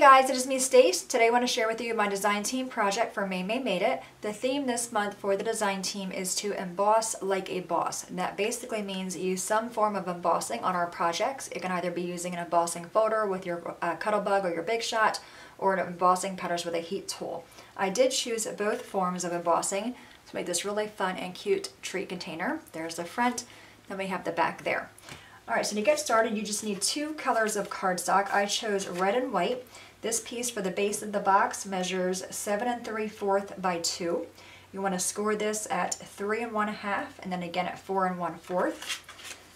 guys, it is me, Stace. Today I want to share with you my design team project for Maymay Made It. The theme this month for the design team is to emboss like a boss. And that basically means use some form of embossing on our projects. It can either be using an embossing folder with your Cuttlebug or your Big Shot, or embossing patterns with a heat tool. I did choose both forms of embossing to make this really fun and cute treat container. There's the front, then we have the back there. Alright, so to get started, you just need two colors of cardstock. I chose red and white. This piece for the base of the box measures 7 3/4 by 2. You want to score this at 3 1/2 and then again at 4 1/4.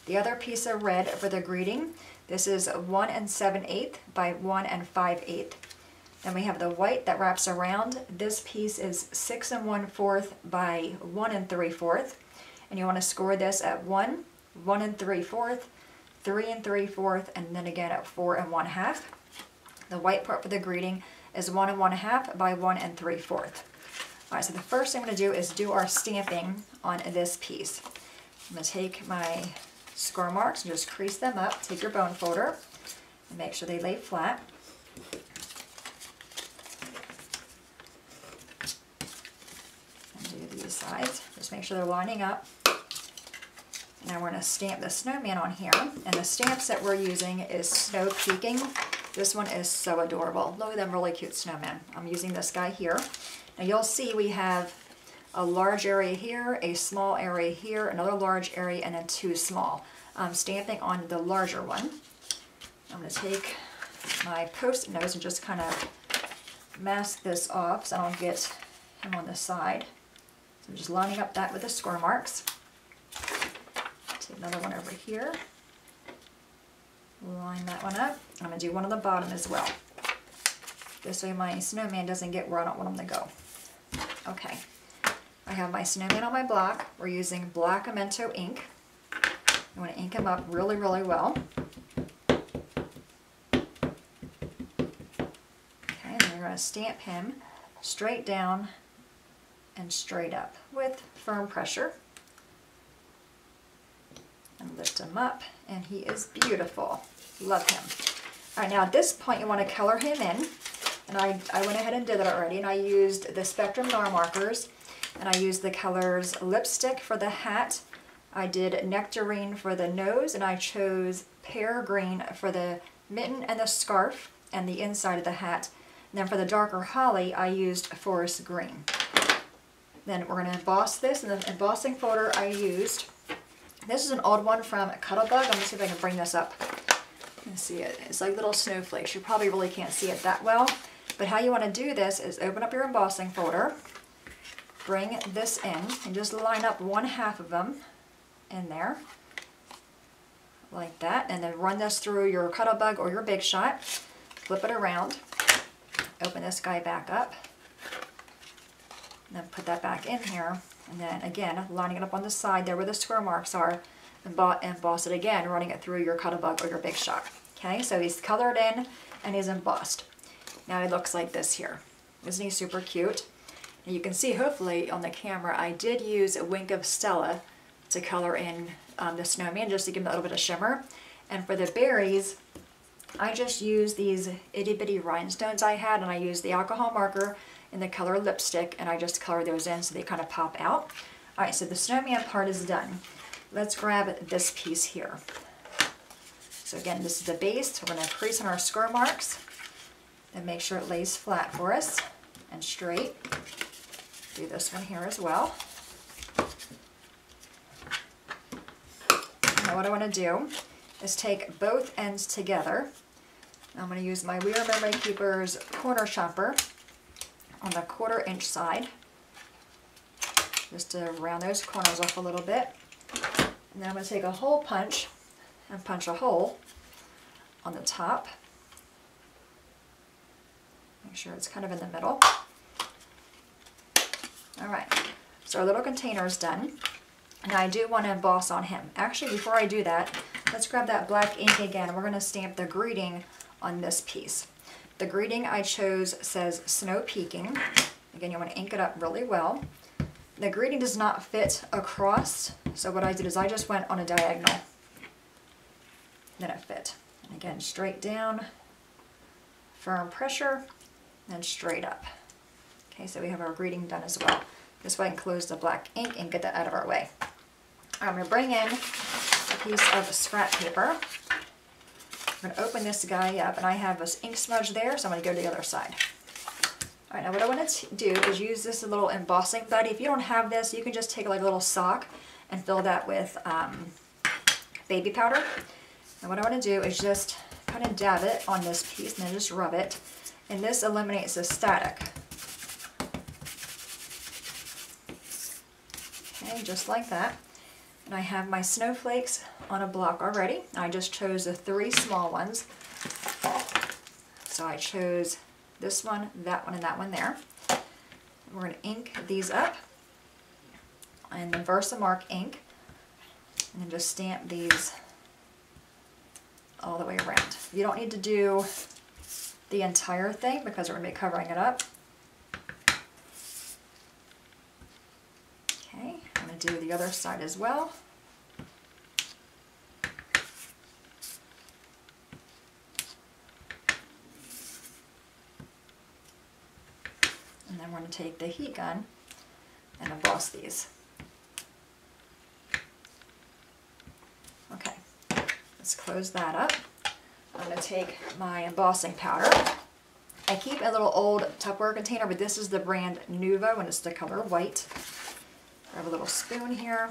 The other piece of red for the greeting, this is 1 7/8 by 1 5/8. Then we have the white that wraps around. This piece is 6 1/4 by 1 3/4. And you want to score this at 1 3/4, 3 3/4, and then again at 4 1/2. The white part for the greeting is 1 1/2 by 1 3/4. Alright, so the first thing I'm going to do is do our stamping on this piece. I'm going to take my score marks and just crease them up. Take your bone folder and make sure they lay flat. And do these sides. Just make sure they're lining up. Now we're going to stamp the snowman on here, and the stamps that we're using is Snow Peeking. This one is so adorable. Look at them really cute snowmen. I'm using this guy here. Now you'll see we have a large area here, a small area here, another large area, and then two small. I'm stamping on the larger one. I'm going to take my post-it notes and just kind of mask this off so I don't get him on the side. So I'm just lining up that with the score marks. Another one over here. Line that one up. I'm going to do one on the bottom as well. This way my snowman doesn't get where I don't want him to go. Okay. I have my snowman on my block. We're using black Memento ink. You want to ink him up really, really well. Okay, and then you're going to stamp him straight down and straight up with firm pressure. And lift him up, and he is beautiful. Love him. Alright, now at this point you want to color him in, and I went ahead and did that already, and I used the Spectrum NOIR markers, and I used the colors Lipstick for the hat, I did Nectarine for the nose, and I chose Pear Green for the mitten and the scarf and the inside of the hat. And then for the darker holly, I used Forest Green. Then we're going to emboss this, and the embossing folder I used, this is an old one from Cuttlebug. I'm going to see if I can bring this up. You can see it. It's like little snowflakes. You probably really can't see it that well. But how you want to do this is open up your embossing folder, bring this in, and just line up 1/2 of them in there. Like that. And then run this through your Cuttlebug or your Big Shot. Flip it around. Open this guy back up. And then put that back in here. And then again, lining it up on the side there where the square marks are, emboss it again, running it through your Cuttlebug or your Big Shot. Okay, so he's colored in and he's embossed. Now he looks like this here. Isn't he super cute? And you can see hopefully on the camera I did use a Wink of Stella to color in the snowman just to give him a little bit of shimmer. And for the berries, I just used these itty bitty rhinestones I had, and I used the alcohol marker in the color Lipstick, and I just color those in so they kind of pop out. Alright, so the snowman part is done. Let's grab this piece here. So again, this is the base. We're going to crease on our score marks and make sure it lays flat for us and straight. Do this one here as well. Now what I want to do is take both ends together. I'm going to use my NOIR Memory Keeper's corner chomper on the 1/4 inch side, just to round those corners off a little bit. And then I'm going to take a hole punch and punch a hole on the top. Make sure it's kind of in the middle. Alright, so our little container is done. And I do want to emboss on him. Actually, before I do that, let's grab that black ink again. We're going to stamp the greeting on this piece. The greeting I chose says Snow Peeking. Again, you want to ink it up really well. The greeting does not fit across, so what I did is I just went on a diagonal. Then it fit. And again, straight down, firm pressure, and straight up. Okay, so we have our greeting done as well. This way I can close the black ink and get that out of our way. I'm going to bring in a piece of scrap paper. I'm going to open this guy up, and I have this ink smudge there, so I'm going to go to the other side. All right, now what I want to do is use this little embossing buddy. If you don't have this, you can just take like a little sock and fill that with baby powder. And what I want to do is just kind of dab it on this piece and then just rub it. And this eliminates the static. Okay, just like that. And I have my snowflakes on a block already. I just chose the 3 small ones. So I chose this one, that one, and that one there. We're going to ink these up in the Versamark ink. And then just stamp these all the way around. You don't need to do the entire thing because we're going to be covering it up. Okay, I'm going to do the other side as well. And then we're going to take the heat gun and emboss these. Okay, let's close that up. I'm going to take my embossing powder. I keep a little old Tupperware container, but this is the brand Nuvo, and it's the color white. Grab a little spoon here.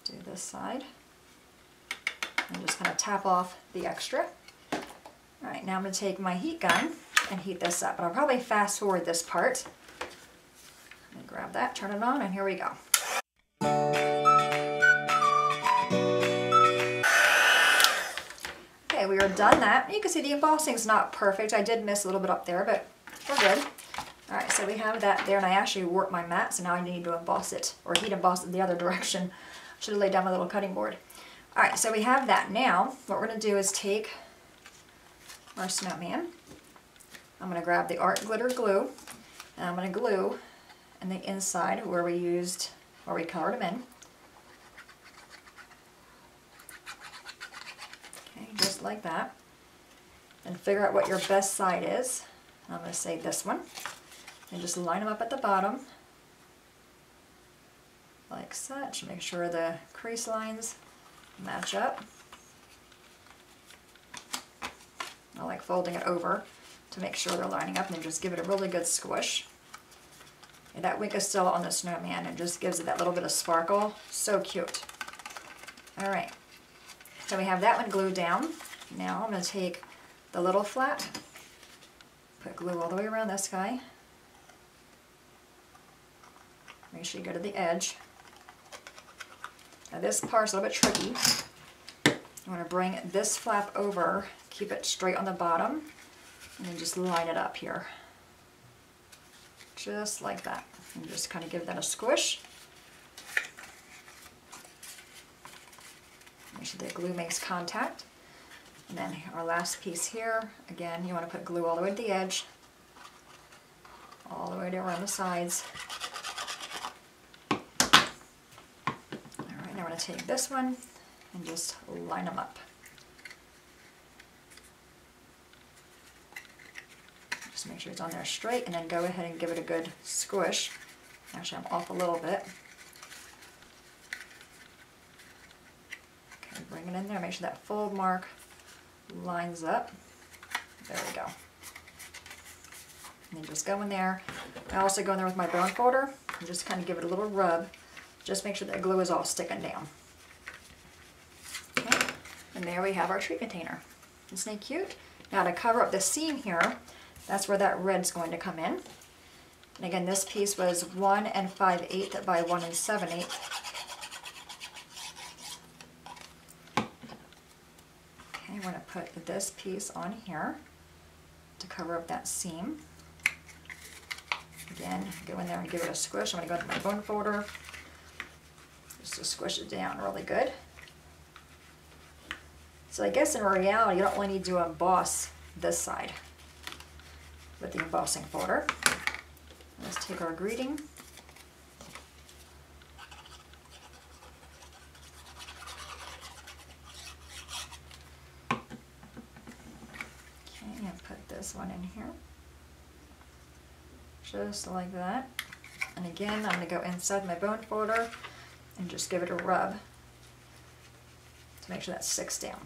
Do this side. And just kind of tap off the extra. All right, now I'm going to take my heat gun and heat this up. And I'll probably fast forward this part. I'm going to grab that, turn it on, and here we go. Okay, we are done that. You can see the embossing's not perfect. I did miss a little bit up there, but we're good. All right, so we have that there, and I actually warped my mat, so now I need to emboss it, or heat emboss it the other direction. Should have laid down my little cutting board. All right, so we have that. Now, what we're going to do is take our snowman. I'm going to grab the art glitter glue, and I'm going to glue in the inside where we colored them in. Okay, just like that. And figure out what your best side is. I'm going to say this one. And just line them up at the bottom, like such. Make sure the crease lines match up. I like folding it over to make sure they're lining up, and then just give it a really good squish. And that wink is still on the snowman and just gives it that little bit of sparkle. So cute. Alright, so we have that one glued down. Now I'm going to take the little flap, put glue all the way around this guy. Make sure you go to the edge. Now this part's a little bit tricky. You want to bring this flap over, keep it straight on the bottom, and then just line it up here. Just like that. And just kind of give that a squish. Make sure the glue makes contact. And then our last piece here, again, you want to put glue all the way to the edge, all the way around the sides. Alright, now we're going to take this one and just line them up. Just make sure it's on there straight, and then go ahead and give it a good squish. Actually, I'm off a little bit. Okay, bring it in there, make sure that fold mark lines up. There we go. And then just go in there. I also go in there with my bone folder and just kind of give it a little rub. Just make sure that glue is all sticking down. Okay, and there we have our tree container. Isn't it cute? Now to cover up the seam here, that's where that red's going to come in. And again, this piece was 1 5/8 by 1 7/8. Okay, we're going to put this piece on here to cover up that seam. Again, go in there and give it a squish. I'm going to go into my bone folder just to squish it down really good. So I guess in reality, you don't really need to emboss this side with the embossing folder. Let's take our greeting. this one in here. Just like that. And again, I'm going to go inside my bone folder and just give it a rub to make sure that sticks down.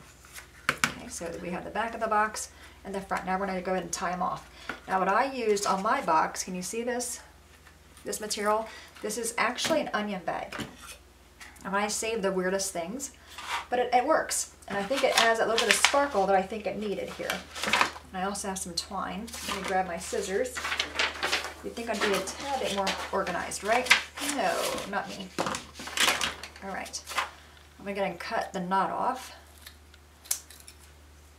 Okay, so we have the back of the box and the front. Now we're going to go ahead and tie them off. Now what I used on my box, can you see this? This material? This is actually an onion bag. And I saved the weirdest things, but it works. And I think it adds a little bit of sparkle that I think it needed here. And I also have some twine. Let me grab my scissors. You'd think I'd be a tad bit more organized, right? No, not me. All right, I'm gonna go ahead and cut the knot off.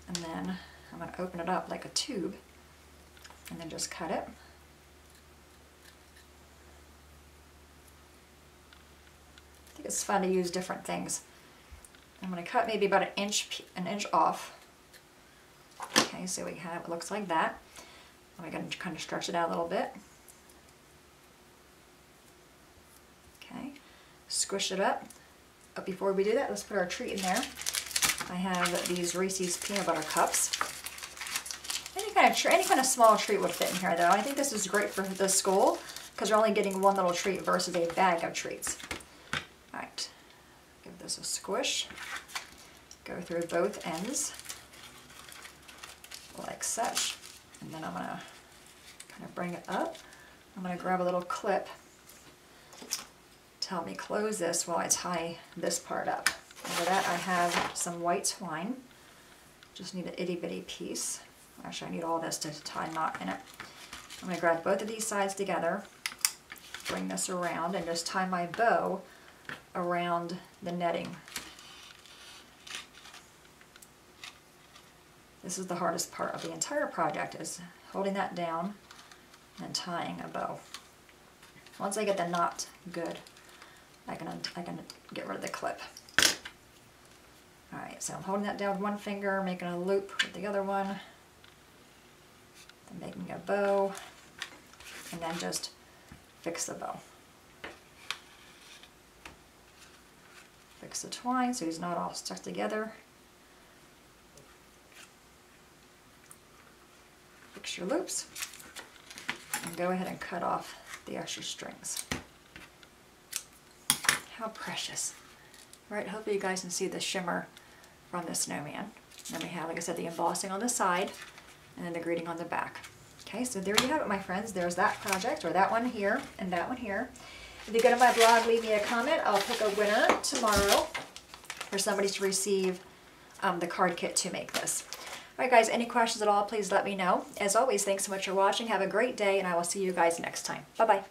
And then I'm gonna open it up like a tube and then just cut it. I think it's fun to use different things. I'm gonna cut maybe about an inch off. Okay, so we have, it looks like that. I'm gonna kind of stretch it out a little bit. Okay, squish it up. But before we do that, let's put our treat in there. I have these Reese's peanut butter cups. Any kind of small treat would fit in here though. I think this is great for the school because you're only getting one little treat versus a bag of treats. All right, give this a squish. Go through both ends like such. And then I'm gonna kind of bring it up. I'm gonna grab a little clip to help me close this while I tie this part up. Over that I have some white twine. Just need an itty bitty piece. Actually I need all this to tie a knot in it. I'm gonna grab both of these sides together, bring this around and just tie my bow around the netting. This is the hardest part of the entire project, is holding that down and tying a bow. Once I get the knot good, I can get rid of the clip. All right, so I'm holding that down with one finger, making a loop with the other one, then making a bow, and then just fix the bow. Fix the twine so he's not all stuck together. Fix your loops, and go ahead and cut off the extra strings. How precious. All right, hopefully you guys can see the shimmer from the snowman. Then we have, like I said, the embossing on the side and then the greeting on the back. Okay, so there you have it, my friends. There's that project, or that one here and that one here. If you go to my blog, leave me a comment. I'll pick a winner tomorrow for somebody to receive the card kit to make this. All right, guys, any questions at all, please let me know. As always, thanks so much for watching. Have a great day, and I will see you guys next time. Bye-bye.